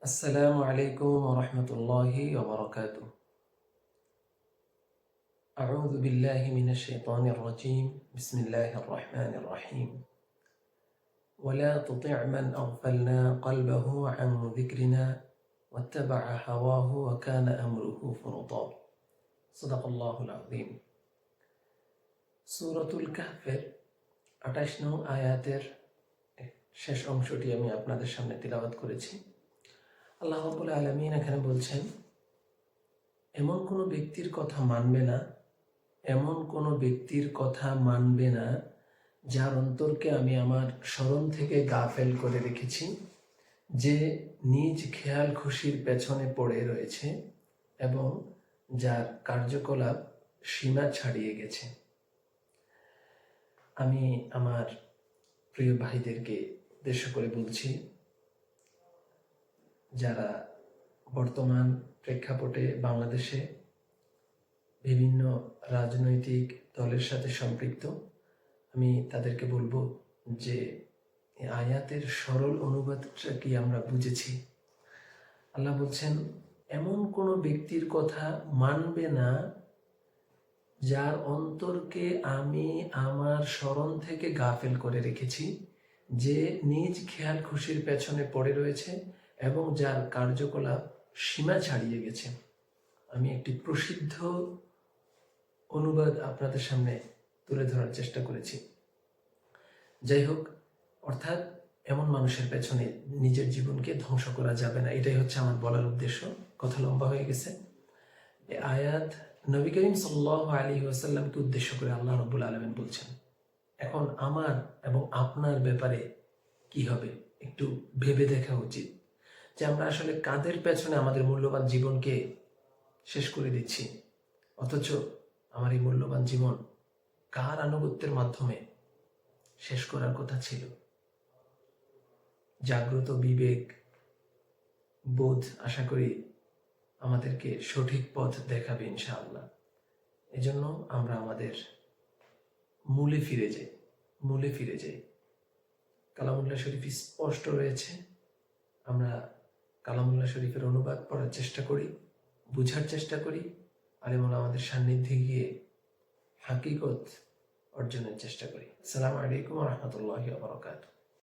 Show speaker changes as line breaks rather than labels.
السلام عليكم ورحمة الله وبركاته. أعوذ بالله من الشيطان الرجيم. بسم الله الرحمن الرحيم. ولا تطع من أغفلنا قلبه عن ذكرنا واتبع هواه وكان أمره فرطا. صدق الله العظيم. সূরাতুল কাহফের 28 নং আয়াতের শেষ অংশটি আমি আপনাদের সামনে তিলাওয়াত করেছি। আল্লাহ রাব্বুল আলামিন এখানে বলছেন, এমন কোনো ব্যক্তির কথা মানবে না, এমন কোনো ব্যক্তির কথা মানবে না যার অন্তরকে আমি আমার স্মরণ থেকে গাফেল করে রেখেছি, যে নিজ খেয়াল খুশির পেছনে পড়ে রয়েছে এবং যার কার্যকলাপ সীমা ছাড়িয়ে গেছে। আমি আমার প্রিয় ভাইদেরকে উদ্দেশ্য করে বলছি, যারা বর্তমান প্রেক্ষাপটে বাংলাদেশে বিভিন্ন রাজনৈতিক দলের সাথে সম্পৃক্ত, আমি তাদেরকে বলবো যে এই আয়াতের সরল অনুবাদটা কি আমরা বুঝেছি? আল্লাহ বলছেন, এমন কোনো ব্যক্তির কথা মানবে না যার অন্তরকে আমি আমার স্মরণ থেকে গাফেল করে রেখেছি, যে নিজ খেয়াল খুশির পেছনে পড়ে রয়েছে এবং যার কার্যকলাপ সীমা ছাড়িয়ে গেছে। আমি একটি প্রসিদ্ধ অনুবাদ আপনাদের সামনে তুলে ধরার চেষ্টা করেছি। যাই হোক, অর্থাৎ এমন মানুষের পেছনে নিজের জীবনকে ধ্বংস করা যাবে না, এটাই হচ্ছে আমার বলার উদ্দেশ্য। কথা লম্বা হয়ে গেছে। এই আয়াত নবী করিম সাল্লাল্লাহু আলাইহি ওয়াসাল্লামকে উদ্দেশ্য করে আল্লাহ রাব্বুল আলামিন বলছেন। এখন আমার এবং আপনার ব্যাপারে কি হবে একটু ভেবে দেখা উচিত, যে আমরা আসলে কাদের পেছনে আমাদের মূল্যবান জীবনকে শেষ করে দিচ্ছি, অথচ আমার এই মূল্যবান জীবন কার আনুগত্যের মাধ্যমে শেষ করার কথা ছিল? জাগ্রত বিবেক বোধ আশা করি আমাদেরকে সঠিক পথ দেখাবে ইনশাআল্লাহ। এজন্য আমরা আমাদের মূলে ফিরে যাই। কালামুল্লাহ শরীফ স্পষ্ট রয়েছে, আমরা কালামুল্লাহ শরীফের অনুবাদ পড়ার চেষ্টা করি, বুঝার চেষ্টা করি, আলেম ওলামাদের সান্নিধ্যে গিয়ে হাকিকত অর্জনের চেষ্টা করি। আসসালামু আলাইকুম ওয়া রাহমাতুল্লাহি ওয়া বারাকাতুহু।